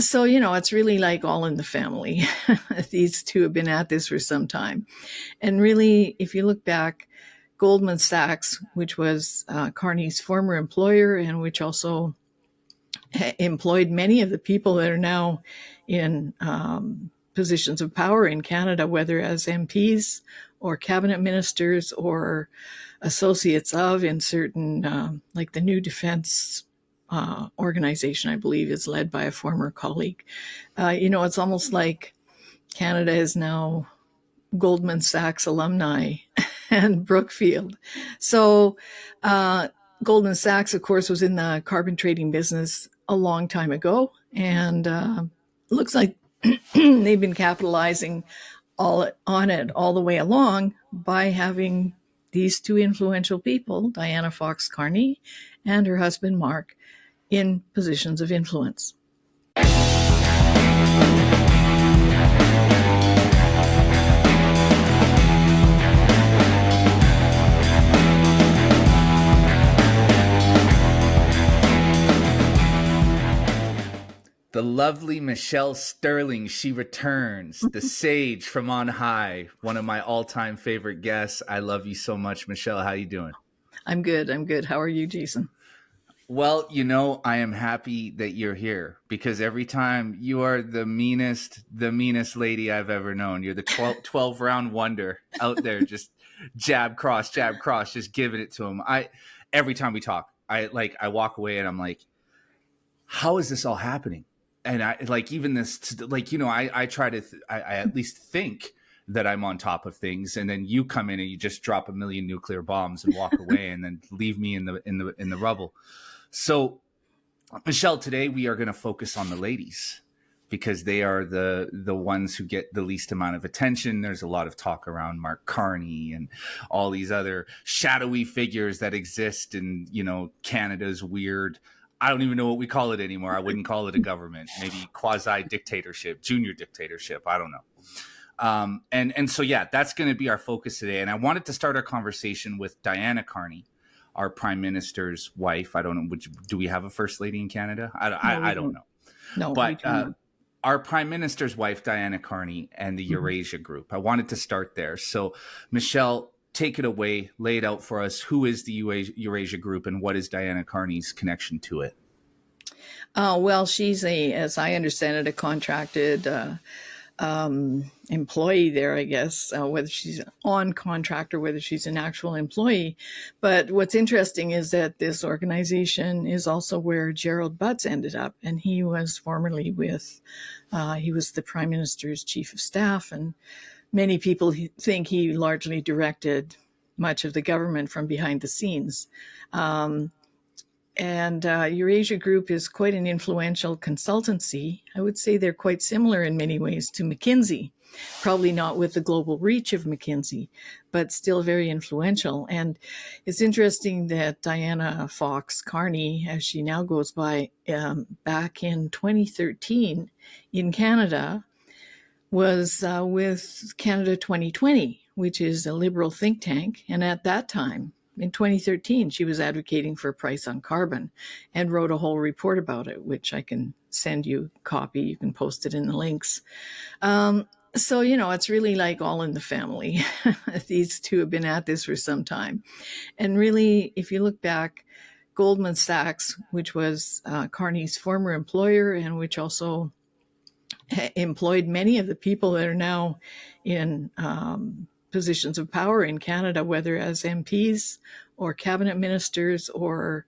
So, it's really like all in the family. These two have been at this for some time. And really, if you look back, Goldman Sachs, which was Carney's former employer and which also employed many of the people that are now in positions of power in Canada, whether as MPs or cabinet ministers or associates of in certain, like the new defense organization, I believe, is led by a former colleague. It's almost like Canada is now Goldman Sachs alumni and Brookfield. So Goldman Sachs, of course, was in the carbon trading business a long time ago, and looks like they've been capitalizing on it all the way along by having these two influential people, Diana Fox Carney and her husband Mark, in positions of influence. The lovely Michelle Stirling, she returns, the sage from on high, one of my all-time favorite guests. I love you so much, Michelle. How you doing? I'm good. How are you, Jason? Well, I am happy that you're here because every time you are the meanest lady I've ever known. You're the 12 round wonder out there, just jab, cross, just giving it to him. Every time we talk, I walk away and I'm like, how is this all happening? And I try to, I at least think that I'm on top of things. And then you come in and you just drop a million nuclear bombs and walk away and then leave me in the rubble. So Michelle, today we are going to focus on the ladies because they are the ones who get the least amount of attention. There's a lot of talk around Mark Carney and all these other shadowy figures that exist in, Canada's weird, I don't even know what we call it anymore. I wouldn't call it a government, maybe quasi dictatorship, junior dictatorship. I don't know. So, that's going to be our focus today. And I wanted to start our conversation with Diana Carney, our prime minister's wife. I don't know. Do we have a first lady in Canada? I don't know. No, but our prime minister's wife, Diana Carney, and the Eurasia group. I wanted to start there. So, Michelle, take it away, lay it out for us. Who is the Eurasia group and what is Diana Carney's connection to it? Well, she's as I understand it, a contracted employee there, I guess, whether she's on contract or whether she's an actual employee. But what's interesting is that this organization is also where Gerald Butts ended up. And he was formerly he was the Prime Minister's chief of staff, and many people think he largely directed much of the government from behind the scenes. Eurasia Group is quite an influential consultancy. I would say they're quite similar in many ways to McKinsey, probably not with the global reach of McKinsey, but still very influential. And it's interesting that Diana Fox Carney, as she now goes by, back in 2013 in Canada, was with Canada 2020, which is a liberal think tank. And at that time, in 2013, she was advocating for a price on carbon and wrote a whole report about it, which I can send you a copy. You can post it in the links. So, it's really like all in the family. These two have been at this for some time. And really, if you look back, Goldman Sachs, which was Carney's former employer and which also employed many of the people that are now in positions of power in Canada, whether as MPs or cabinet ministers or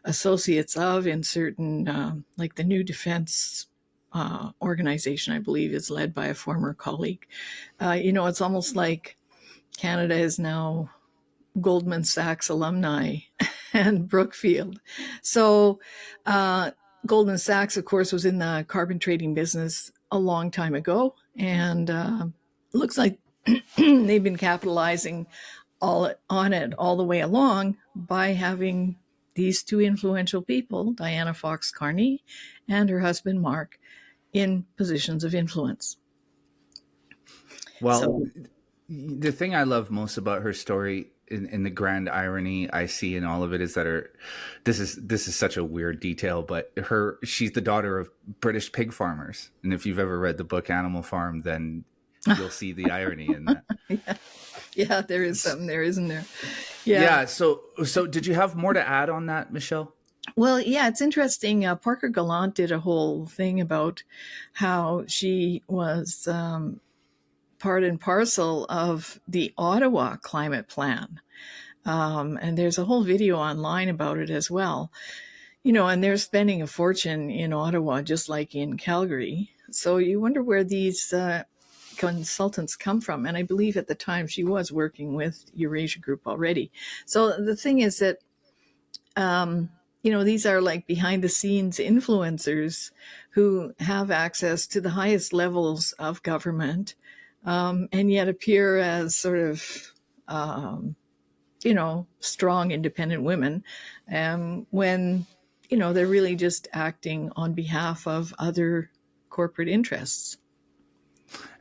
associates of in certain, like the new defense organization, I believe, is led by a former colleague. It's almost like Canada is now Goldman Sachs alumni and Brookfield. So Goldman Sachs, of course, was in the carbon trading business a long time ago, and looks like they've been capitalizing on it all the way along by having these two influential people, Diana Fox Carney and her husband Mark, in positions of influence. Well, The thing I love most about her story, in the grand irony I see in all of it, is that this is such a weird detail, but she's the daughter of British pig farmers, and if you've ever read the book Animal Farm, then you'll see the irony in that. Yeah, there is something there, isn't there? Yeah. So did you have more to add on that, Michelle? Well, yeah, it's interesting. Parker Gallant did a whole thing about how she was part and parcel of the Ottawa climate plan. And there's a whole video online about it as well. And they're spending a fortune in Ottawa, just like in Calgary. So you wonder where these consultants come from. And I believe at the time she was working with Eurasia Group already. So the thing is that, these are like behind the scenes influencers who have access to the highest levels of government, and yet appear as sort of, strong, independent women, when, they're really just acting on behalf of other corporate interests.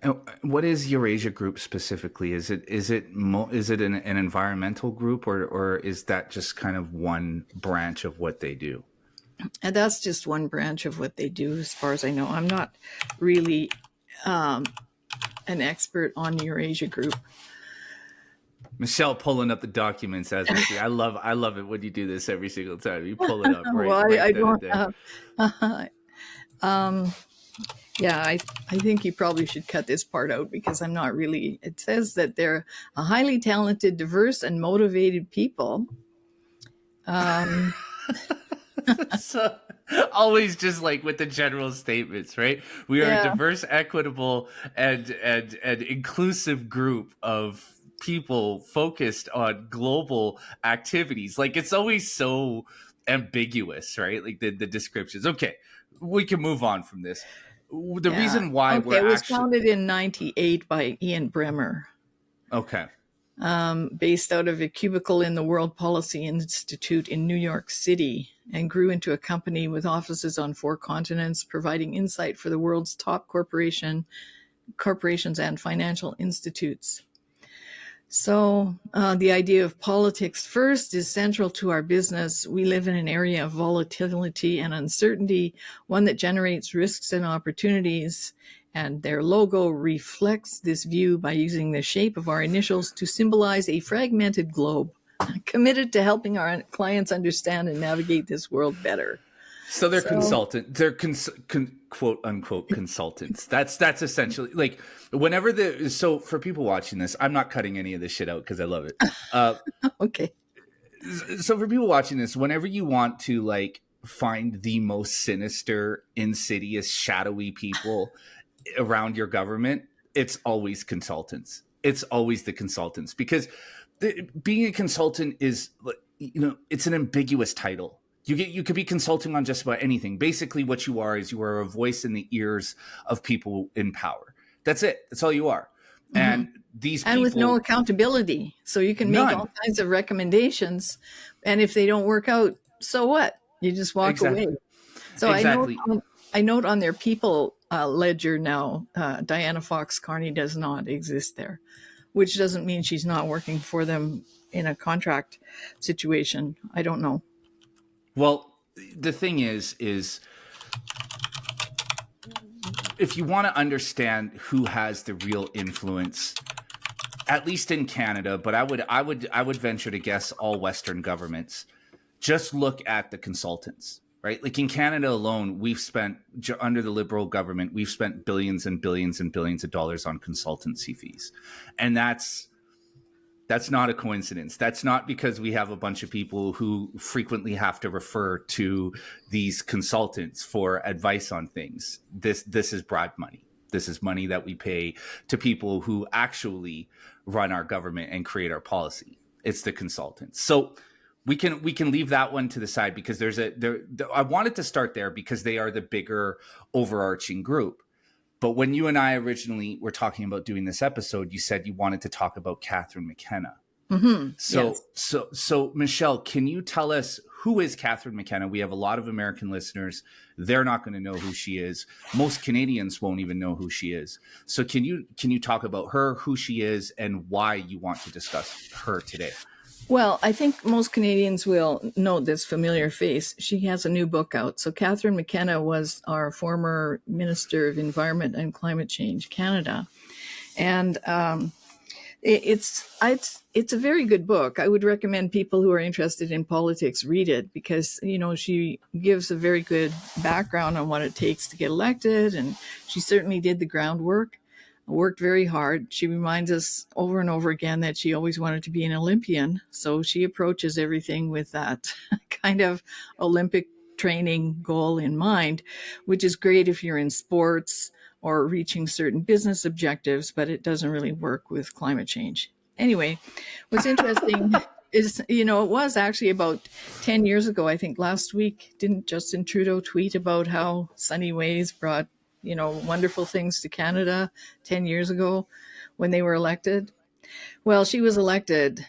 And what is Eurasia Group specifically? Is it an environmental group, or is that just kind of one branch of what they do? And that's just one branch of what they do, as far as I know. I'm not really an expert on Eurasia Group. Michelle pulling up the documents as we see. I love it when you do this every single time. You pull it up right. Well, right I don't. Yeah, I think you probably should cut this part out, because I'm not really. It says that they're a highly talented, diverse, and motivated people. So, always just like with the general statements, right? We are a diverse, equitable, and inclusive group of people focused on global activities. Like, it's always so ambiguous, right? Like the descriptions. Okay, we can move on from this. The reason why it was founded in 1998 by Ian Bremmer. Okay. Based out of a cubicle in the World Policy Institute in New York City, and grew into a company with offices on 4 continents, providing insight for the world's top corporations and financial institutes. So the idea of politics first is central to our business. We live in an area of volatility and uncertainty, one that generates risks and opportunities. And their logo reflects this view by using the shape of our initials to symbolize a fragmented globe, committed to helping our clients understand and navigate this world better. So they're consultant. They're quote unquote consultants. That's essentially like whenever so for people watching this, I'm not cutting any of this shit out because I love it. Okay. So for people watching this, whenever you want to like find the most sinister, insidious, shadowy people around your government, it's always consultants. It's always the consultants, because being a consultant is, it's an ambiguous title. You could be consulting on just about anything. Basically, what you are is you are a voice in the ears of people in power. That's it. That's all you are. Mm-hmm. And these people, with no accountability, so you can make all kinds of recommendations, and if they don't work out, so what? You just walk away. So I note on their people ledger now, Diana Fox Carney does not exist there, which doesn't mean she's not working for them in a contract situation. I don't know. Well, the thing is if you want to understand who has the real influence, at least in Canada, but I would venture to guess all Western governments, just look at the consultants, right? Like in Canada alone, we've spent, under the Liberal government, we've spent billions and billions and billions of dollars on consultancy fees. And that's not a coincidence. That's not because we have a bunch of people who frequently have to refer to these consultants for advice on things. This is bribe money. This is money that we pay to people who actually run our government and create our policy. It's the consultants. So we can leave that one to the side, because I wanted to start there because they are the bigger overarching group. But when you and I originally were talking about doing this episode, you said you wanted to talk about Catherine McKenna. Mm-hmm. So Michelle, can you tell us who is Catherine McKenna? We have a lot of American listeners. They're not going to know who she is. Most Canadians won't even know who she is. So can you talk about her, who she is, and why you want to discuss her today? Well, I think most Canadians will know this familiar face. She has a new book out. So Catherine McKenna was our former Minister of Environment and Climate Change, Canada. And it's a very good book. I would recommend people who are interested in politics read it because, she gives a very good background on what it takes to get elected. And she certainly did the groundwork, worked very hard. She reminds us over and over again that she always wanted to be an Olympian. So she approaches everything with that kind of Olympic training goal in mind, which is great if you're in sports or reaching certain business objectives, but it doesn't really work with climate change. Anyway, what's interesting is, it was actually about 10 years ago, I think last week, didn't Justin Trudeau tweet about how sunny ways brought, wonderful things to Canada 10 years ago when they were elected? Well, she was elected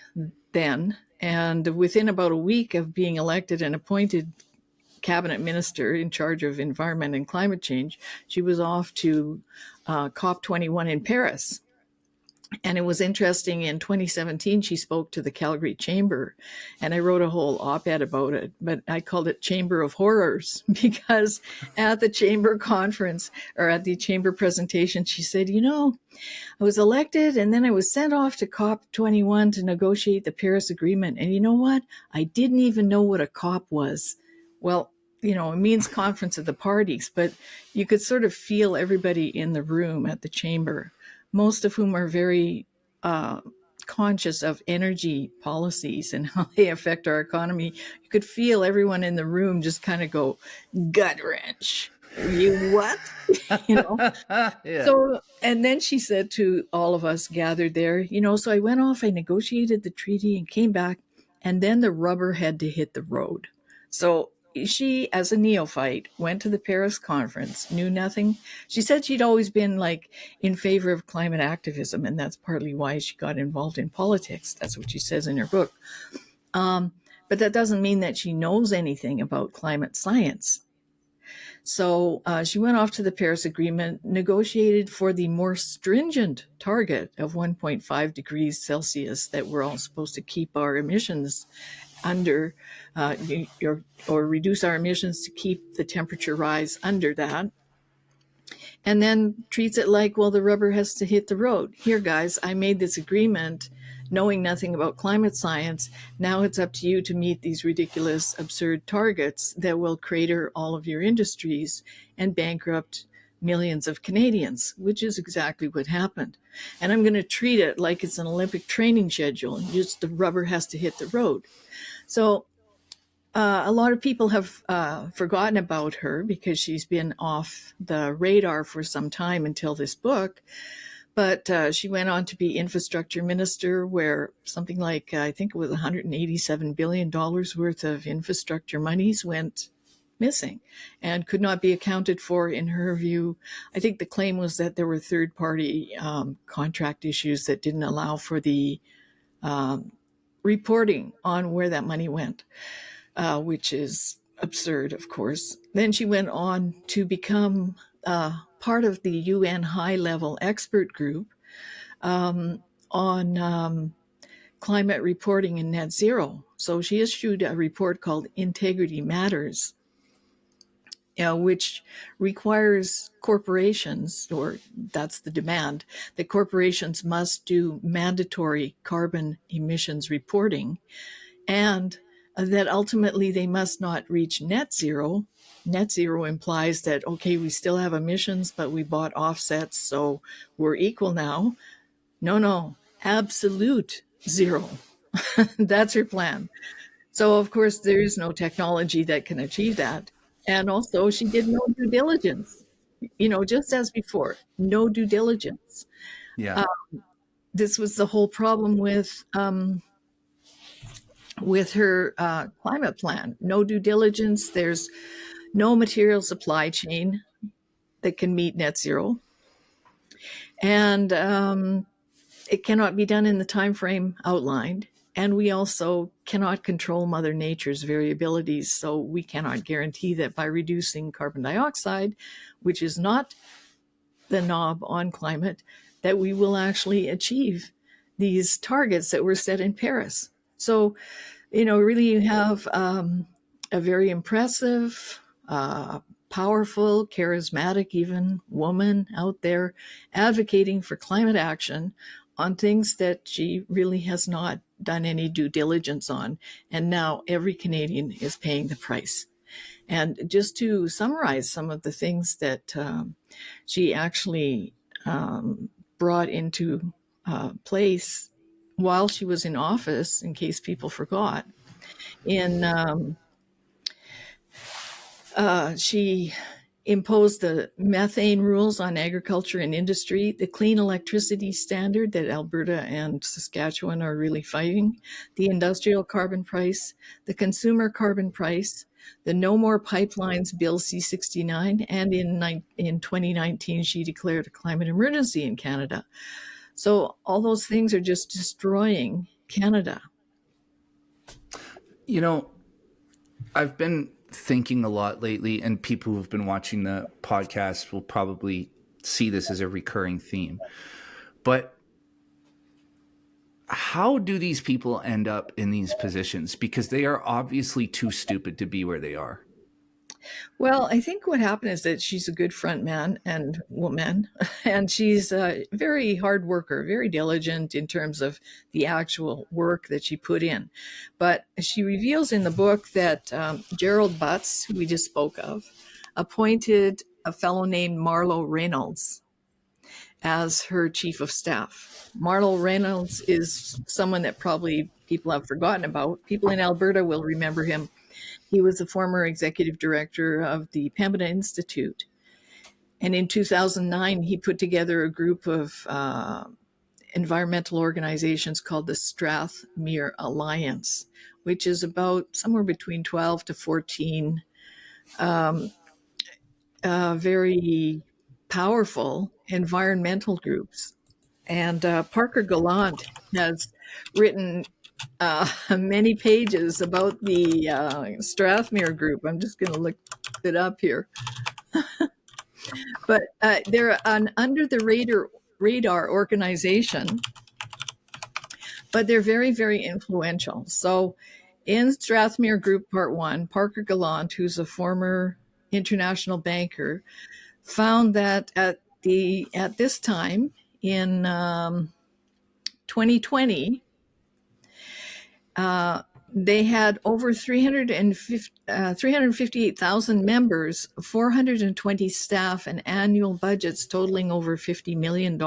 then, and within about a week of being elected and appointed cabinet minister in charge of environment and climate change, she was off to COP21 in Paris. And it was interesting, in 2017, she spoke to the Calgary Chamber, and I wrote a whole op-ed about it, but I called it Chamber of Horrors, because at the Chamber conference, or at the Chamber presentation, she said, I was elected, and then I was sent off to COP21 to negotiate the Paris Agreement. And you know what? I didn't even know what a COP was. Well, it means Conference of the Parties, but you could sort of feel everybody in the room at the Chamber, most of whom are very conscious of energy policies and how they affect our economy. You could feel everyone in the room just kind of go, gut wrench. You what? Yeah. So, and then she said to all of us gathered there, so I went off, I negotiated the treaty and came back, and then the rubber had to hit the road. So she, as a neophyte, went to the Paris conference, knew nothing. She said she'd always been in favor of climate activism, and that's partly why she got involved in politics. That's what she says in her book. But that doesn't mean that she knows anything about climate science. So she went off to the Paris Agreement, negotiated for the more stringent target of 1.5 degrees Celsius that we're all supposed to keep our emissions under, or reduce our emissions to keep the temperature rise under that. And then treats it like, well, the rubber has to hit the road. Here, guys, I made this agreement knowing nothing about climate science. Now it's up to you to meet these ridiculous, absurd targets that will crater all of your industries and bankrupt millions of Canadians, which is exactly what happened. And I'm going to treat it like it's an Olympic training schedule. Just the rubber has to hit the road. So a lot of people have forgotten about her because she's been off the radar for some time until this book. But she went on to be infrastructure minister, where something like, I think it was $187 billion worth of infrastructure monies went missing and could not be accounted for in her view. I think the claim was that there were third-party contract issues that didn't allow for the reporting on where that money went, which is absurd, of course. Then she went on to become part of the UN high-level expert group on climate reporting and net zero. So she issued a report called Integrity Matters, which requires corporations, or that's the demand, that corporations must do mandatory carbon emissions reporting, and that ultimately they must not reach net zero. Net zero implies that, okay, we still have emissions, but we bought offsets, so we're equal now. No, absolute zero. That's her plan. So, of course, there is no technology that can achieve that. And also, she did no due diligence, just as before, no due diligence. Yeah. This was the whole problem with her climate plan. No due diligence. There's no material supply chain that can meet net zero. And it cannot be done in the time frame outlined. And we also cannot control Mother Nature's variabilities, so we cannot guarantee that by reducing carbon dioxide, which is not the knob on climate, that we will actually achieve these targets that were set in Paris. So, really you have a very impressive, powerful, charismatic even woman out there advocating for climate action on things that she really has not done any due diligence on. And now every Canadian is paying the price. And just to summarize some of the things that she actually brought into place while she was in office, in case people forgot, she imposed the methane rules on agriculture and industry, the clean electricity standard that Alberta and Saskatchewan are really fighting, the industrial carbon price, the consumer carbon price, the No More Pipelines Bill C-69, and in 2019, she declared a climate emergency in Canada. So all those things are just destroying Canada. I've been thinking a lot lately, and people who've been watching the podcast will probably see this as a recurring theme. But how do these people end up in these positions? Because they are obviously too stupid to be where they are. Well, I think what happened is that she's a good front man and woman, and she's a very hard worker, very diligent in terms of the actual work that she put in. But she reveals in the book that Gerald Butts, who we just spoke of, appointed a fellow named Marlo Reynolds as her chief of staff. Marlo Reynolds is someone that probably people have forgotten about. People in Alberta will remember him. He was a former executive director of the Pembina Institute. And in 2009, he put together a group of environmental organizations called the Strathmere Alliance, which is about somewhere between 12 to 14 very powerful environmental groups. And Parker Gallant has written many pages about the Strathmere group. I'm just going to look it up here. But they're an under the radar organization, but they're very, very influential. So in Strathmere Group Part 1, Parker Gallant, who's a former international banker, found that at this time in 2020, they had over 358,000 members, 420 staff, and annual budgets totaling over $50 million.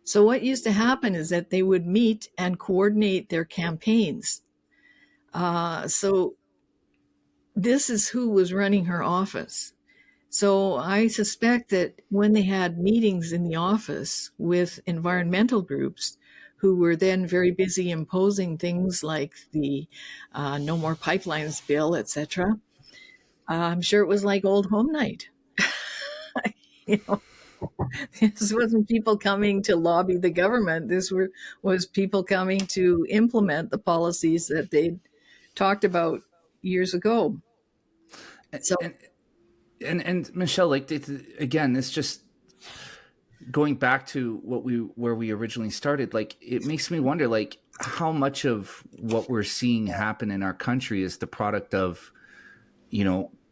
So what used to happen is that they would meet and coordinate their campaigns. So this is who was running her office. So I suspect that when they had meetings in the office with environmental groups, who were then very busy imposing things like the No More Pipelines bill, etc. I'm sure it was like old home night. This wasn't people coming to lobby the government. This was people coming to implement the policies that they'd talked about years ago. So, and Michelle, like again, this just going back to where we originally started, like it makes me wonder, like how much of what we're seeing happen in our country is the product of,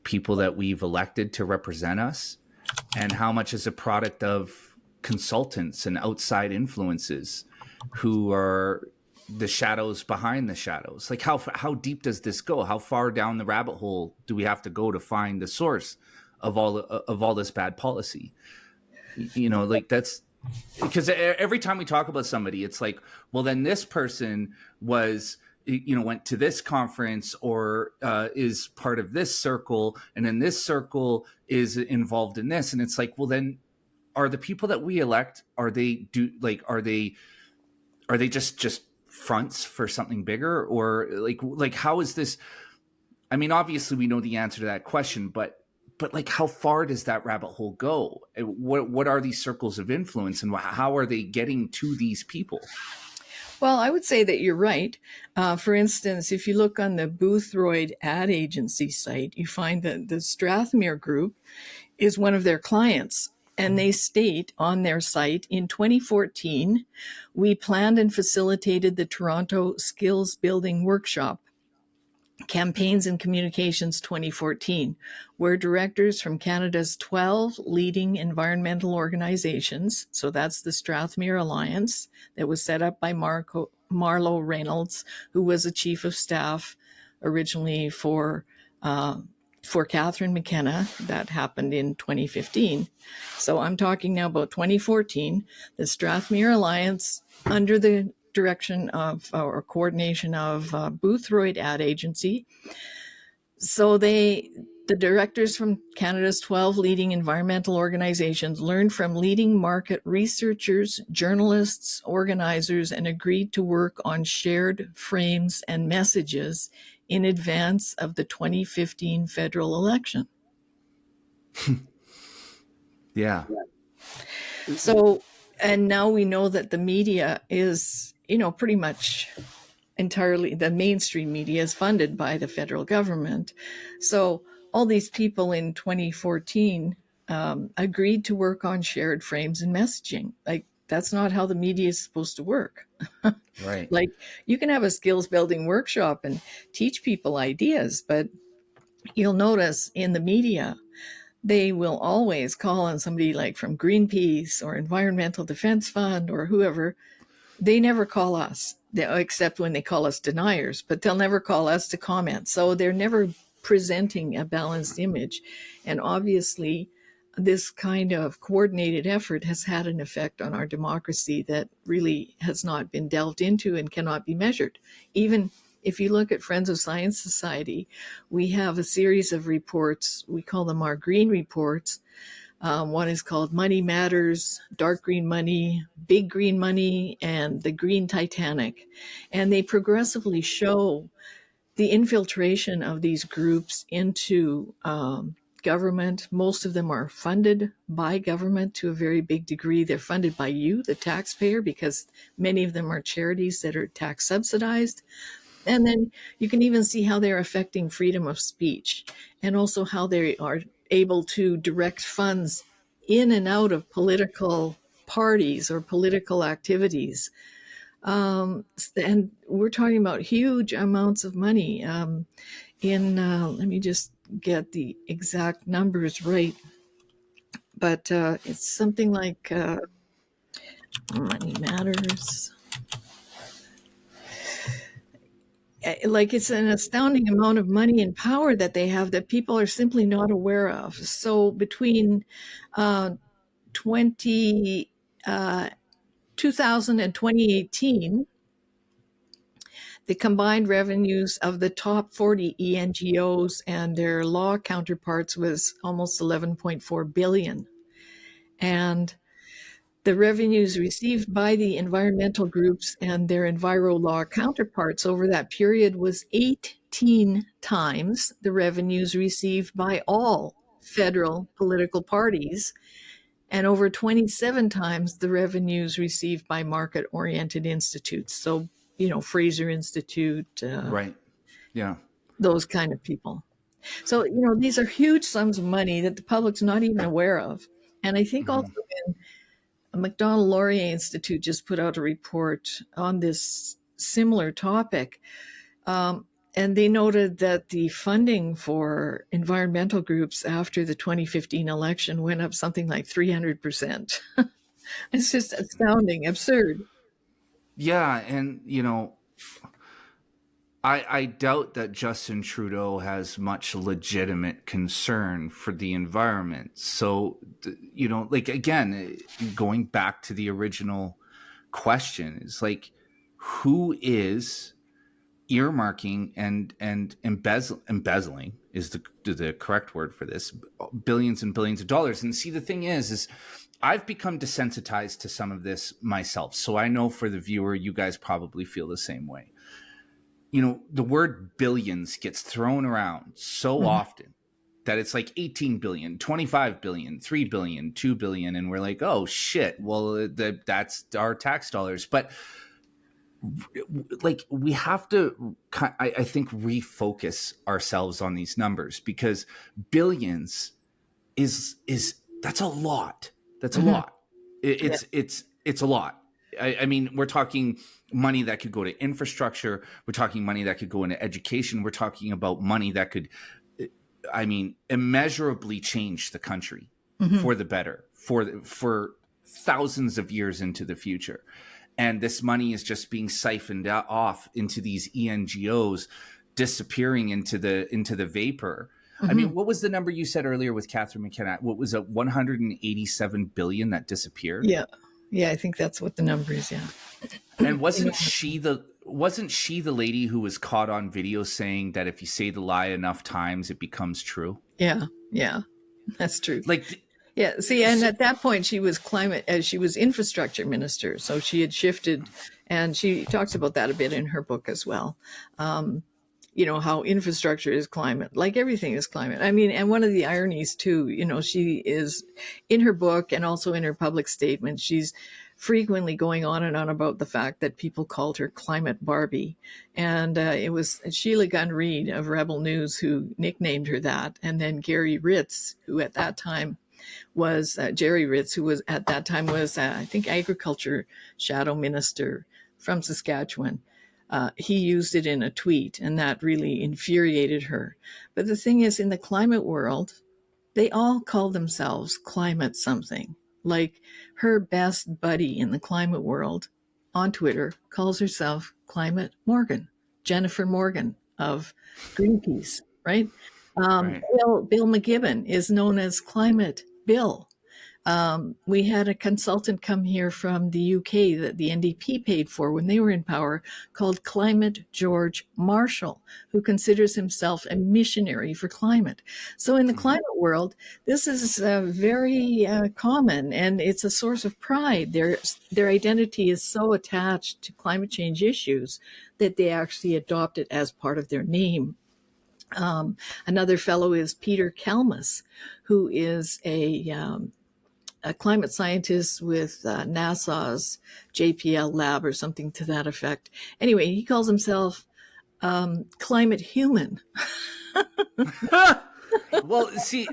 people that we've elected to represent us, and how much is a product of consultants and outside influences who are the shadows behind the shadows. Like how deep does this go? How far down the rabbit hole do we have to go to find the source of all this bad policy? Like that's because every time we talk about somebody, it's like, well, then this person was, went to this conference or is part of this circle, and then this circle is involved in this. And it's like, well, then are the people that we elect, are they just fronts for something bigger? Or like how is this? I mean, obviously we know the answer to that question, but like, how far does that rabbit hole go? What are these circles of influence, and how are they getting to these people? Well, I would say that you're right. For instance, if you look on the Boothroyd ad agency site, you find that the Strathmere Group is one of their clients. And they state on their site, in 2014, we planned and facilitated the Toronto Skills Building Workshop, Campaigns and Communications 2014, where directors from Canada's 12 leading environmental organizations, so that's the Strathmere Alliance that was set up by Marlo Reynolds, who was a chief of staff originally for Catherine McKenna. That happened in 2015. So I'm talking now about 2014, the Strathmere Alliance, under the direction of or coordination of Boothroyd Ad Agency. So the directors from Canada's 12 leading environmental organizations learned from leading market researchers, journalists, organizers, and agreed to work on shared frames and messages in advance of the 2015 federal election. Yeah. So, and now we know that the media is, pretty much entirely, the mainstream media is funded by the federal government. So all these people in 2014 agreed to work on shared frames and messaging. Like, that's not how the media is supposed to work. Right. Like, you can have a skills building workshop and teach people ideas, but you'll notice in the media, they will always call on somebody like from Greenpeace or Environmental Defense Fund or whoever. They never call us, except when they call us deniers, but they'll never call us to comment. So they're never presenting a balanced image. And obviously, this kind of coordinated effort has had an effect on our democracy that really has not been delved into and cannot be measured. Even if you look at Friends of Science Society, we have a series of reports. We call them our green reports. One is called Money Matters, Dark Green Money, Big Green Money, and the Green Titanic. And they progressively show the infiltration of these groups into government. Most of them are funded by government to a very big degree. They're funded by you, the taxpayer, because many of them are charities that are tax subsidized. And then you can even see how they're affecting freedom of speech, and also how they are able to direct funds in and out of political parties or political activities. And we're talking about huge amounts of money. Let me just get the exact numbers right, but it's something like Money Matters. Like, it's an astounding amount of money and power that they have that people are simply not aware of. So between 2000 and 2018, the combined revenues of the top 40 ENGOs and their law counterparts was almost 11.4 billion. And the revenues received by the environmental groups and their enviro law counterparts over that period was 18 times the revenues received by all federal political parties, and over 27 times the revenues received by market-oriented institutes. So, Fraser Institute, Right. Yeah. those kind of people. So, these are huge sums of money that the public's not even aware of. And I think also when MacDonald Laurier Institute just put out a report on this similar topic. And they noted that the funding for environmental groups after the 2015 election went up something like 300%. It's just astounding, absurd. Yeah. And, I doubt that Justin Trudeau has much legitimate concern for the environment. So, again, going back to the original question, is like, who is earmarking and embezzling is the correct word for this, billions and billions of dollars. And see, the thing is I've become desensitized to some of this myself. So I know for the viewer, you guys probably feel the same way. The word billions gets thrown around so often that it's like 18 billion, 25 billion, 3 billion, 2 billion. And we're like, oh shit, well, that's our tax dollars. But like we have to, I think, refocus ourselves on these numbers, because billions is that's a lot. That's a Mhm. lot. Yeah. It's a lot. I mean, we're talking money that could go to infrastructure. We're talking money that could go into education. We're talking about money that could, I mean, immeasurably change the country Mhm. for the better, for thousands of years into the future. And this money is just being siphoned off into these ENGOs, disappearing into the vapor. I mean, Mhm. what was the number you said earlier with Catherine McKenna? What was it? 187 billion that disappeared? Yeah. Yeah, I think that's what the number is, yeah. And wasn't she the lady who was caught on video saying that if you say the lie enough times, it becomes true? Yeah. Yeah. That's true. Like, Yeah. See, and so, at that point, she was she was infrastructure minister. So she had shifted, and she talks about that a bit in her book as well. How infrastructure is climate, like everything is climate. I mean, and one of the ironies too, she is in her book and also in her public statement, she's frequently going on and on about the fact that people called her Climate Barbie. And it was Sheila Gunn Reid of Rebel News who nicknamed her that. And then Gary Ritz, who at that time was Jerry Ritz, who was at that time was, I think, agriculture shadow minister from Saskatchewan. He used it in a tweet, and that really infuriated her. But the thing is, in the climate world, they all call themselves climate something. Like her best buddy in the climate world on Twitter calls herself Climate Morgan, Jennifer Morgan of Greenpeace, right? right. Bill McGibbon is known as Climate Bill. We had a consultant come here from the UK that the NDP paid for when they were in power, called Climate George Marshall, who considers himself a missionary for climate. So in the Mhm. climate world, this is very common, and it's a source of pride. Their identity is so attached to climate change issues that they actually adopt it as part of their name. Another fellow is Peter Kalmus, who is a climate scientist with NASA's JPL lab or something to that effect. Anyway, he calls himself climate human. Well, this is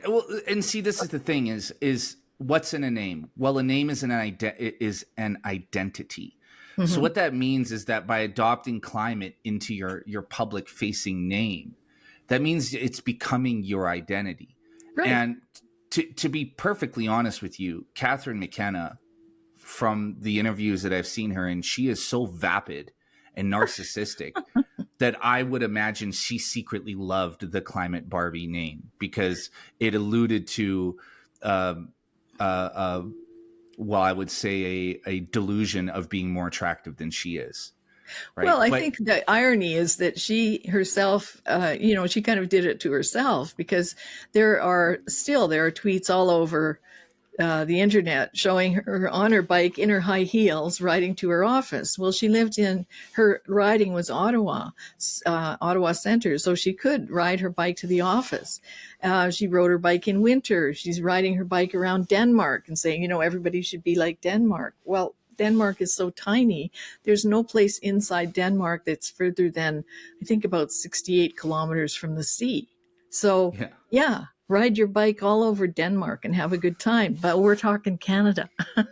the thing: is what's in a name? Well, a name is is an identity. So Mm-hmm. what that means is that by adopting climate into your public facing name, that means it's becoming your identity. Right. And to be perfectly honest with you, Catherine McKenna, from the interviews that I've seen her in, she is so vapid and narcissistic that I would imagine she secretly loved the Climate Barbie name, because it alluded to, um, uh, uh, well, I would say a delusion of being more attractive than she is, right? Well, I But think the irony is that she herself, she kind of did it to herself, because there are tweets all over the internet showing her on her bike in her high heels riding to her office. Well, her riding was Ottawa Center, so she could ride her bike to the office. She rode her bike in winter. She's riding her bike around Denmark and saying, everybody should be like Denmark. Well, Denmark is so tiny. There's no place inside Denmark that's further than, I think, about 68 kilometers from the sea. So, yeah, yeah, ride your bike all over Denmark and have a good time. But we're talking Canada.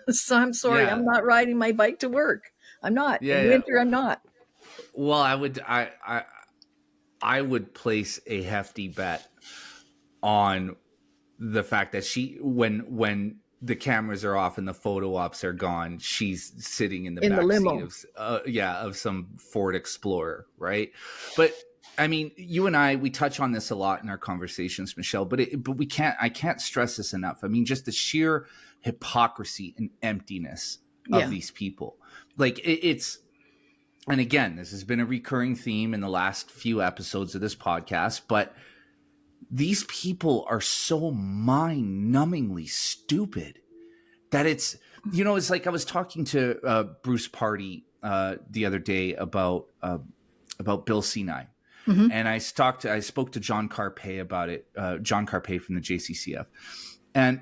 So I'm sorry, yeah, I'm not riding my bike to work. I'm not. In yeah. winter, I'm not. Well, I would place a hefty bet on the fact that she, when the cameras are off and the photo ops are gone, she's sitting in the In the back seat limo. of of some Ford Explorer, right? But I mean, you and we touch on this a lot in our conversations, Michelle, but I can't stress this enough. I mean, just the sheer hypocrisy and emptiness of Yeah. these people. Like it's, and again, this has been a recurring theme in the last few episodes of this podcast, but these people are so mind-numbingly stupid that it's like I was talking to Bruce Party the other day about Bill C9, Mm-hmm. and I spoke to John Carpe about it, John Carpe from the JCCF, and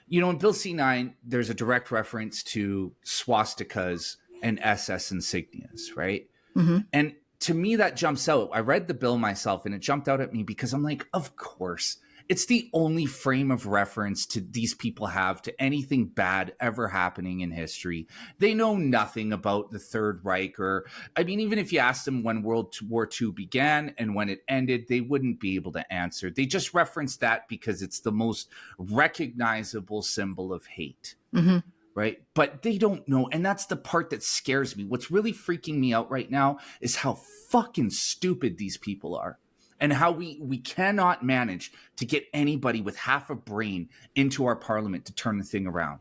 in Bill C9 there's a direct reference to swastikas and SS insignias, right? Mm-hmm. And to me, that jumps out. I read the bill myself and it jumped out at me because I'm like, of course. It's the only frame of reference to these people have to anything bad ever happening in history. They know nothing about the Third Reich, or, I mean, even if you asked them when World War II began and when it ended, they wouldn't be able to answer. They just reference that because it's the most recognizable symbol of hate. Mm-hmm. Right. But they don't know. And that's the part that scares me. What's really freaking me out right now is how fucking stupid these people are, and how we cannot manage to get anybody with half a brain into our parliament to turn the thing around.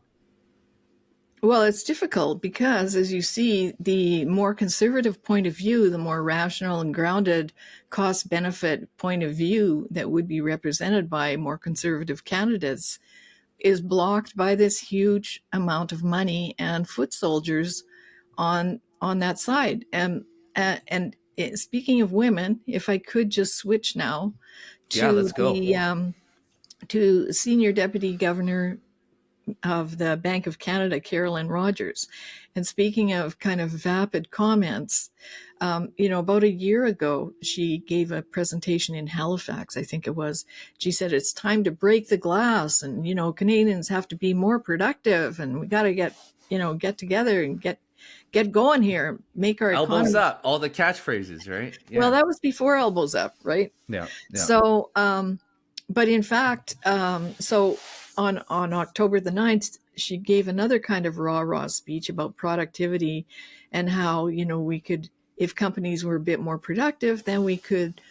Well, it's difficult because, as you see, the more conservative point of view, the more rational and grounded cost-benefit point of view that would be represented by more conservative candidates is blocked by this huge amount of money and foot soldiers on that side. And speaking of women, if I could just switch now Yeah, to let's go. to Senior Deputy Governor of the Bank of Canada, Carolyn Rogers. And speaking of kind of vapid comments, about a year ago, she gave a presentation in Halifax, I think it was. She said, it's time to break the glass, and, Canadians have to be more productive, and we got to get together and get going here, make our Elbows economy. up, all the catchphrases, right? Yeah. Well, that was before elbows up, right? Yeah. So, but in fact, so on October the 9th, she gave another kind of rah-rah speech about productivity and how, we could, if companies were a bit more productive, then we could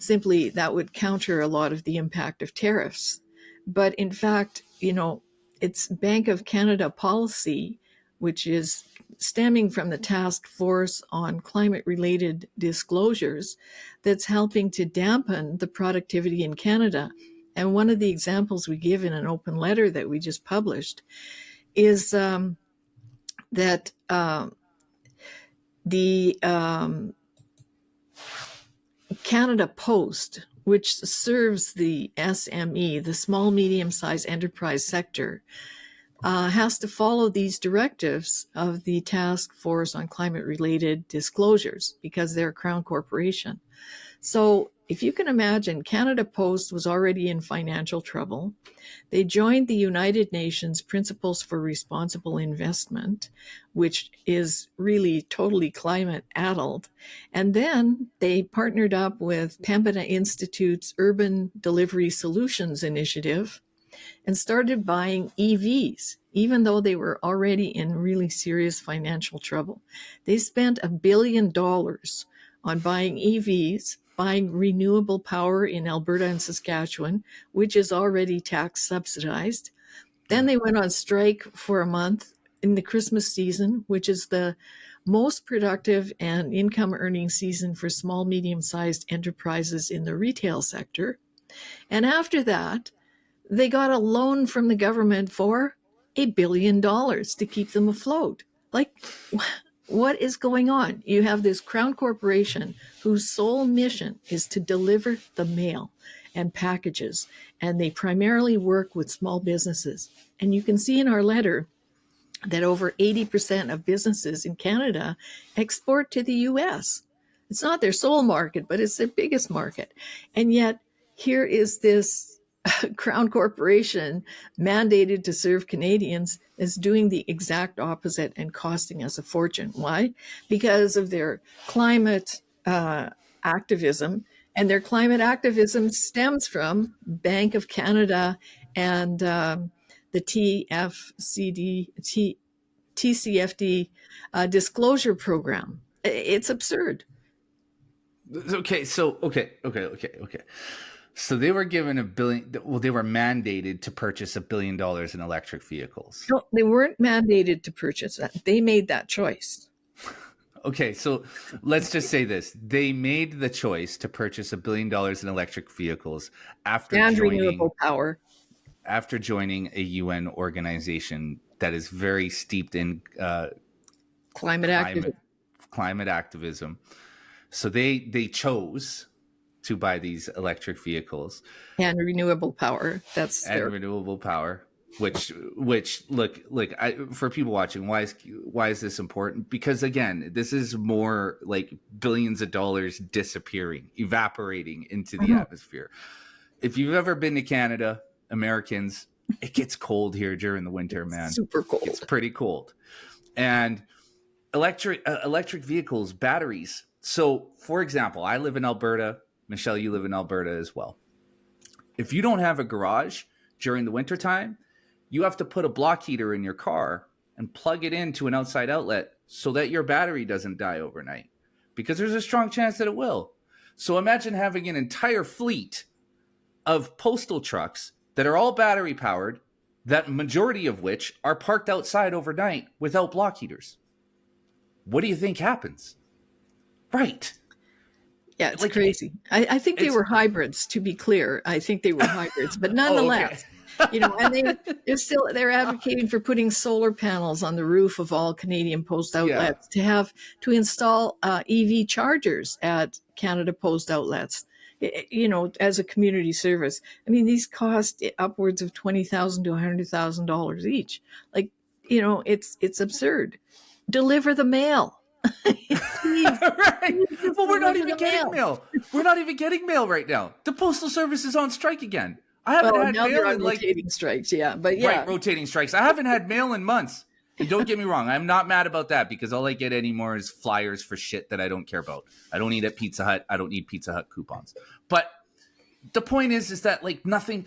that would counter a lot of the impact of tariffs. But in fact, it's Bank of Canada policy, which is stemming from the task force on climate-related disclosures, that's helping to dampen the productivity in Canada. And one of the examples we give in an open letter that we just published is that the Canada Post, which serves the SME, the small, medium-sized enterprise sector, has to follow these directives of the Task Force on Climate-Related Disclosures because they're a Crown corporation. So if you can imagine, Canada Post was already in financial trouble. They joined the United Nations Principles for Responsible Investment, which is really totally climate-addled. And then they partnered up with Pembina Institute's Urban Delivery Solutions Initiative and started buying EVs, even though they were already in really serious financial trouble. They spent $1 billion on buying EVs, buying renewable power in Alberta and Saskatchewan, which is already tax subsidized. Then they went on strike for a month in the Christmas season, which is the most productive and income earning season for small, medium-sized enterprises in the retail sector. And after that, they got a loan from the government for $1 billion to keep them afloat. Like, what is going on? You have this Crown corporation whose sole mission is to deliver the mail and packages, and they primarily work with small businesses. And you can see in our letter that over 80% of businesses in Canada export to the US. It's not their sole market, but it's their biggest market. And yet, here is this Crown corporation mandated to serve Canadians is doing the exact opposite and costing us a fortune. Why? Because of their climate activism, and their climate activism stems from Bank of Canada and the TCFD disclosure program. It's absurd. Okay. So okay. So they were given $1 billion. Well, they were mandated to purchase $1 billion in electric vehicles. No, they weren't mandated to purchase that. They made that choice. Okay, so let's just say this: they made the choice to purchase $1 billion in electric vehicles after renewable power. After joining a UN organization that is very steeped in climate activism. So they chose to buy these electric vehicles and renewable power. That's and renewable power. which look, for people watching, why is this important? Because again, this is more like billions of dollars disappearing, evaporating into the atmosphere. If you've ever been to Canada, Americans, it gets cold here during the winter, man. Super cold. It's pretty cold. And electric vehicles, batteries. So, for example, I live in Alberta. Michelle, you live in Alberta as well. If you don't have a garage during the wintertime, you have to put a block heater in your car and plug it into an outside outlet so that your battery doesn't die overnight, because there's a strong chance that it will. So imagine having an entire fleet of postal trucks that are all battery powered, that majority of which are parked outside overnight without block heaters. What do you think happens? Right. Yeah, it's crazy. I think they were hybrids, to be clear. I think they were hybrids, but nonetheless, and they're advocating for putting solar panels on the roof of all Canadian Post outlets, to install EV chargers at Canada Post outlets, as a community service. I mean, these cost upwards of $20,000 to $100,000 each. It's absurd. Deliver the mail. Right. Well, we're not even getting mail. We're not even getting mail right now. The Postal Service is on strike again. I haven't had mail in rotating strikes, right, rotating strikes. I haven't had mail in months. And don't get me wrong, I'm not mad about that, because all I get anymore is flyers for shit that I don't care about. I don't eat at Pizza Hut. I don't need Pizza Hut coupons. But the point is that nothing,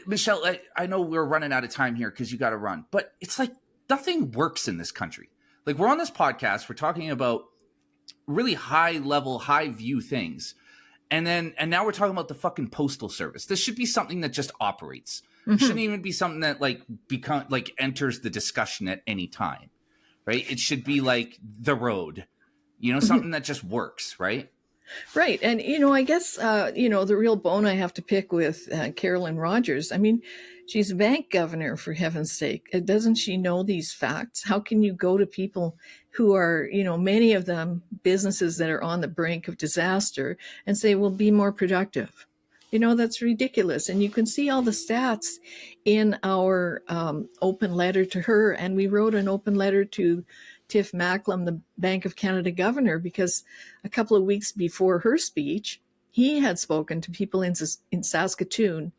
Michelle, I know we're running out of time here because you got to run, but it's like nothing works in this country. Like, we're on this podcast, we're talking about really high level, high view things. And now we're talking about the fucking Postal Service. This should be something that just operates. It shouldn't even be something that enters the discussion at any time, right? It should be like the road, something that just works, right? Right. And, I guess, the real bone I have to pick with Carolyn Rogers, I mean, she's a bank governor, for heaven's sake. Doesn't she know these facts? How can you go to people who are, many of them businesses that are on the brink of disaster, and say, well, be more productive? That's ridiculous. And you can see all the stats in our open letter to her. And we wrote an open letter to Tiff Macklem, the Bank of Canada governor, because a couple of weeks before her speech, he had spoken to people in Saskatoon.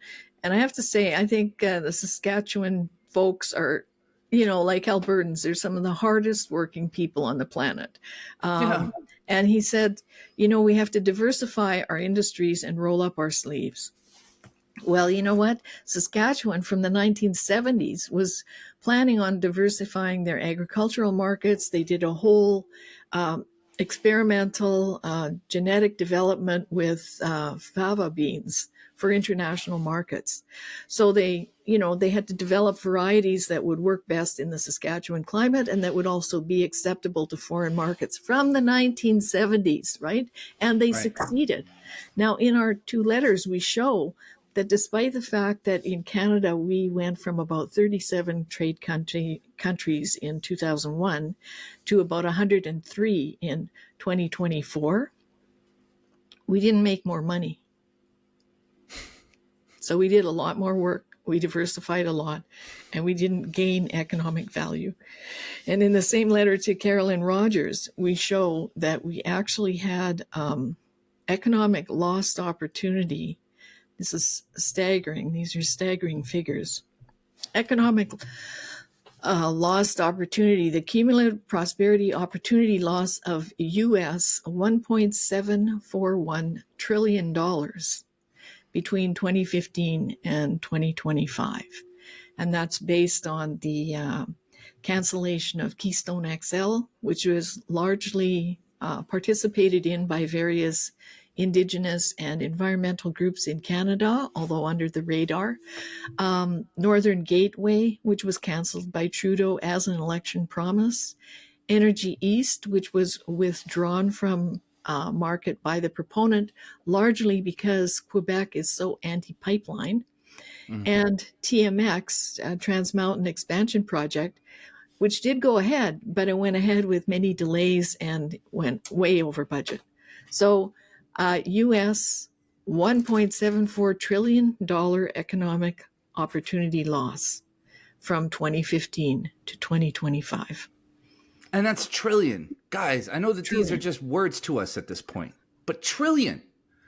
And I have to say, I think the Saskatchewan folks are, like Albertans, they're some of the hardest working people on the planet. And he said, we have to diversify our industries and roll up our sleeves. Well, you know what? Saskatchewan from the 1970s was planning on diversifying their agricultural markets. They did a whole experimental genetic development with fava beans for international markets. So they had to develop varieties that would work best in the Saskatchewan climate and that would also be acceptable to foreign markets from the 1970s, right? And they succeeded. Now, in our two letters, we show that despite the fact that in Canada, we went from about 37 trade countries in 2001 to about 103 in 2024, we didn't make more money. So we did a lot more work. We diversified a lot, and we didn't gain economic value. And in the same letter to Carolyn Rogers, we show that we actually had economic lost opportunity. This is staggering. These are staggering figures. Economic lost opportunity, the cumulative prosperity opportunity loss of US $1.741 trillion between 2015 and 2025. And that's based on the cancellation of Keystone XL, which was largely participated in by various Indigenous and environmental groups in Canada, although under the radar. Northern Gateway, which was canceled by Trudeau as an election promise. Energy East, which was withdrawn from market by the proponent, largely because Quebec is so anti-pipeline. And TMX, Trans Mountain Expansion Project, which did go ahead, but it went ahead with many delays and went way over budget. So US $1.74 trillion economic opportunity loss. from 2015 to 2025. And that's trillion. Guys, I know that these are just words to us at this point, but trillion.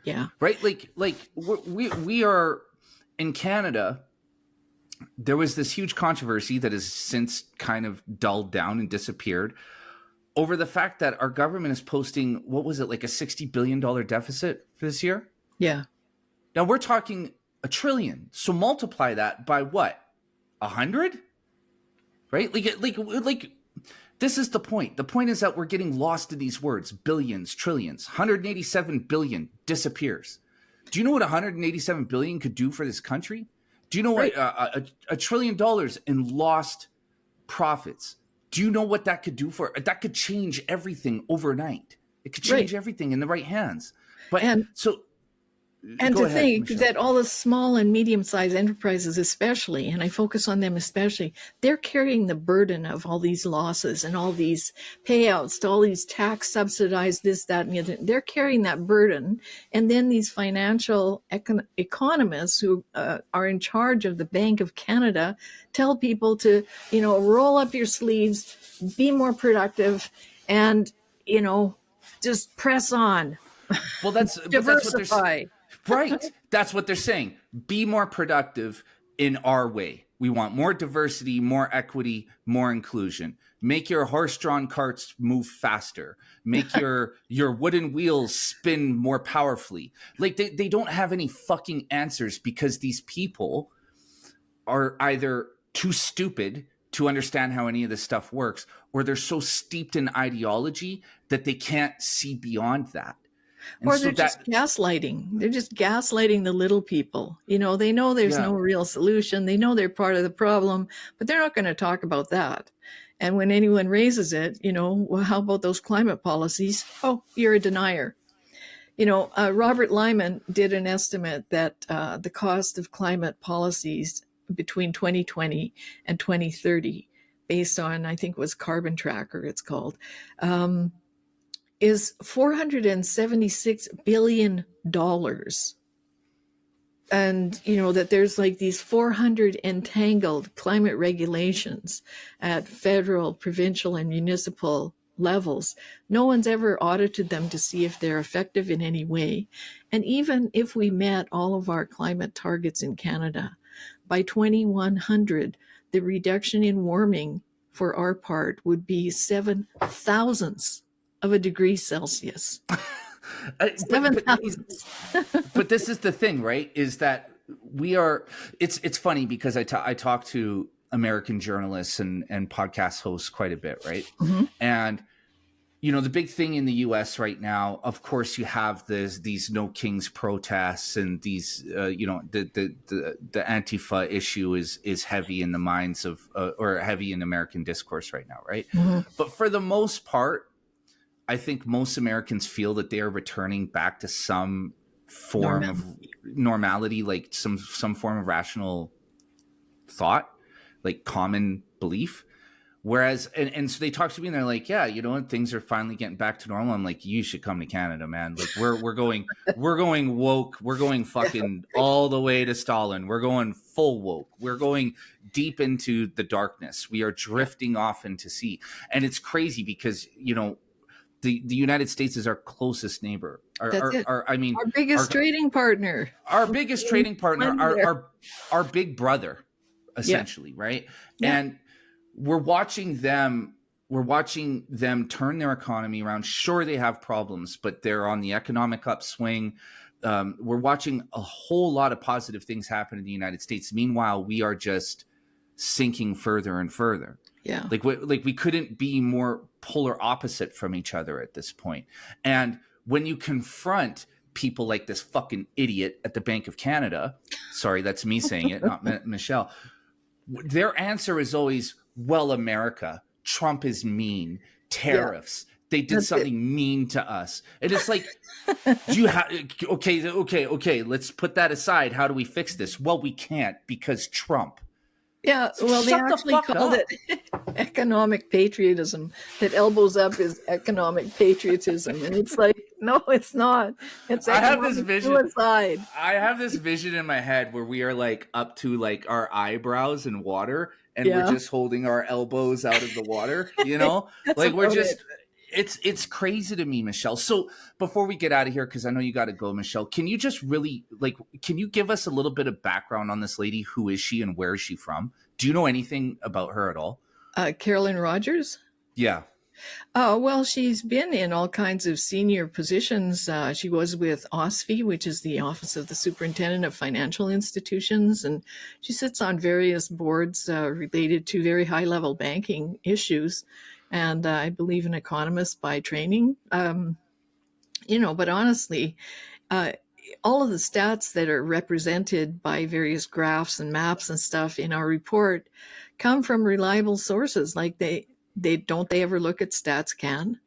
Yeah. Right? Like we are in Canada. There was this huge controversy that has since kind of dulled down and disappeared over the fact that our government is posting, what was it, like a $60 billion deficit for this year? Yeah. Now we're talking a trillion. So multiply that by what? 100? Right? Like this is the point. The point is that we're getting lost in these words. Billions, trillions, 187 billion disappears. Do you know what 187 billion could do for this country? Do you know what $1 trillion in lost profits? Do you know what that could do for? That could change everything overnight. It could change everything in the right hands. But And to ahead, think Michelle. that all the small and medium-sized enterprises especially, and I focus on them especially, they're carrying the burden of all these losses and all these payouts to all these tax subsidized this, that, and the other. They're carrying that burden. And then these financial economists who are in charge of the Bank of Canada tell people to, roll up your sleeves, be more productive, and, just press on. Well, that's diversify. Right. That's what they're saying. Be more productive in our way. We want more diversity, more equity, more inclusion. Make your horse-drawn carts move faster. Make your wooden wheels spin more powerfully. Like they don't have any fucking answers because these people are either too stupid to understand how any of this stuff works, or they're so steeped in ideology that they can't see beyond that. Or they're just gaslighting. They're just gaslighting the little people. They know there's no real solution. They know they're part of the problem, but they're not going to talk about that. And when anyone raises it, well, how about those climate policies? Oh, you're a denier. Robert Lyman did an estimate that the cost of climate policies between 2020 and 2030, based on, I think it was Carbon Tracker, it's called, is $476 billion. And, that there's like these 400 entangled climate regulations at federal, provincial, and municipal levels. No one's ever audited them to see if they're effective in any way. And even if we met all of our climate targets in Canada, by 2100, the reduction in warming for our part would be 7 thousandths of a degree Celsius. 7 thousandths. But this is the thing, right? Is that it's funny because I talk to American journalists and podcast hosts quite a bit, right? Mm-hmm. And the big thing in the U.S. right now, of course, you have these No Kings protests and these, the Antifa issue is heavy in the minds of or heavy in American discourse right now, right? Mm-hmm. But for the most part, I think most Americans feel that they are returning back to some form of normality, like some form of rational thought, like common belief. Whereas, and so they talk to me and they're like, yeah, things are finally getting back to normal. I'm like, you should come to Canada, man. Like we're going woke. We're going fucking all the way to Stalin. We're going full woke. We're going deep into the darkness. We are drifting off into sea. And it's crazy because, the United States is our closest neighbor. Our biggest trading partner. Our biggest trading partner, our big brother, essentially, right? Yeah. And we're watching them turn their economy around. Sure, they have problems, but they're on the economic upswing. We're watching a whole lot of positive things happen in the United States. Meanwhile, we are just sinking further and further. Yeah. Like we couldn't be more polar opposite from each other at this point. And when you confront people like this fucking idiot at the Bank of Canada, sorry, that's me saying it, not Michelle, their answer is always, well, America, Trump is mean, tariffs. Yeah. They did something mean to us. And it's like, okay, let's put that aside. How do we fix this? Well, we can't because Trump. Yeah, well, they actually called it economic patriotism. That elbows up is economic patriotism. And it's like, no, it's not. It's economic suicide. I have this vision in my head where we are like up to like our eyebrows in water and we're Yeah. just holding our elbows out of the water, you know? That's Like we're about just it. it's crazy to me, Michelle. So before we get out of here, because I know you got to go, Michelle, can you just really can you give us a little bit of background on this lady? Who is she and where is she from? Do you know anything about her at all? Carolyn Rogers. Yeah. Oh, well, she's been in all kinds of senior positions. She was with OSFI, which is the Office of the Superintendent of Financial Institutions, and she sits on various boards related to very high-level banking issues. And I believe an economist by training. But honestly, uh, all of the stats that are represented by various graphs and maps and stuff in our report come from reliable sources. Like they don't they ever look at StatsCan,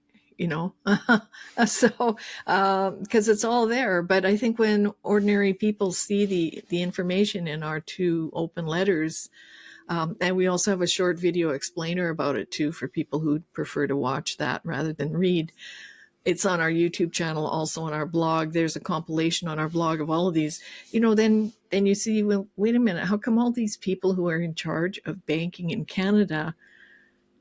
so because it's all there. But I think when ordinary people see the information in our two open letters, and we also have a short video explainer about it too for people who prefer to watch that rather than read. It's on our YouTube channel, also on our blog. There's a compilation on our blog of all of these. Then you see, well, wait a minute, how come all these people who are in charge of banking in Canada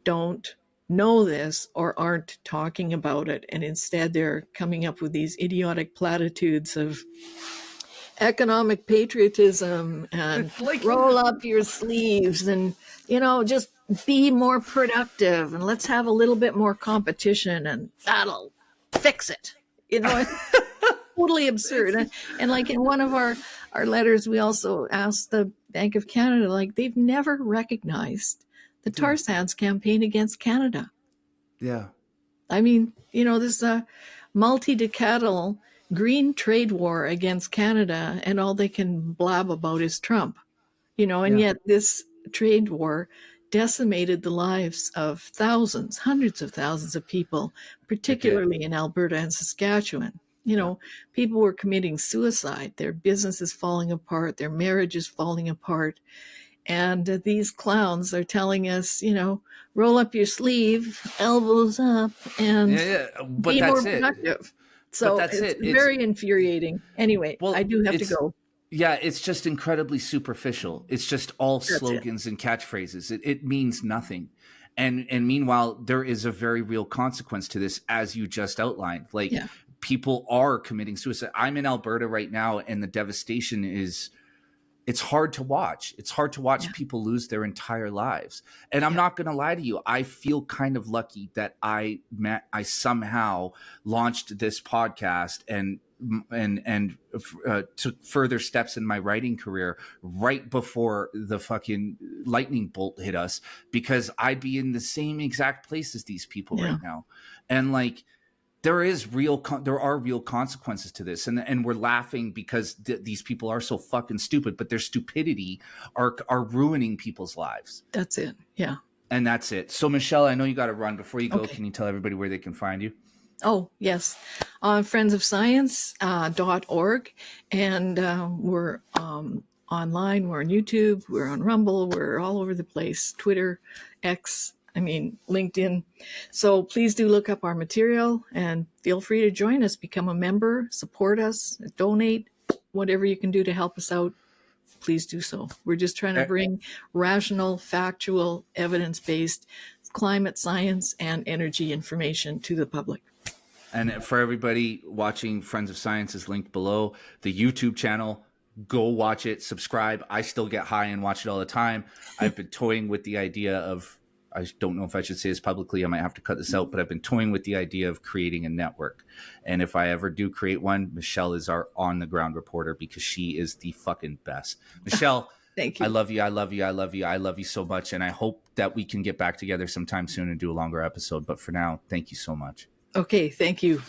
don't know this or aren't talking about it? And instead they're coming up with these idiotic platitudes of economic patriotism and roll up your sleeves and, just be more productive and let's have a little bit more competition and that'll fix it. It's totally absurd. And like in one of our letters, we also asked the Bank of Canada, like they've never recognized the tar sands campaign against Canada. Yeah. I mean, this multi-decadal green trade war against Canada, and all they can blab about is Trump, and yet this trade war decimated the lives of thousands, hundreds of thousands of people, particularly in Alberta and Saskatchewan. People were committing suicide, their businesses falling apart, their marriages falling apart. And these clowns are telling us, roll up your sleeve, elbows up, and but be that's more productive. It. So but that's it's it. very infuriating. Anyway, I do have to go. Yeah, it's just incredibly superficial. It's just all slogans and catchphrases. It means nothing. And meanwhile, there is a very real consequence to this, as you just outlined. People are committing suicide. I'm in Alberta right now, and the devastation it's hard to watch. It's hard to watch people lose their entire lives. And I'm not going to lie to you. I feel kind of lucky that I somehow launched this podcast and took further steps in my writing career right before the fucking lightning bolt hit us, because I'd be in the same exact place as these people right now. And there are real consequences to this, and we're laughing because these people are so fucking stupid, but their stupidity are ruining people's lives. That's it. Yeah. And that's it. So Michelle, I know you got to run. Before you go, Can you tell everybody where they can find you? Oh, yes. friendsofscience.org. And we're online. We're on YouTube. We're on Rumble. We're all over the place. Twitter, X, LinkedIn. So please do look up our material and feel free to join us, become a member, support us, donate, whatever you can do to help us out. Please do so. We're just trying to bring rational, factual, evidence-based climate science and energy information to the public. And for everybody watching, Friends of Science is linked below. The YouTube channel, go watch it, subscribe. I still get high and watch it all the time. I've been toying with the idea of, I don't know if I should say this publicly, I might have to cut this out, but I've been toying with the idea of creating a network. And if I ever do create one, Michelle is our on-the-ground reporter because she is the fucking best. Michelle, thank you. I love you. I love you. I love you. I love you so much. And I hope that we can get back together sometime soon and do a longer episode. But for now, thank you so much. Okay, thank you.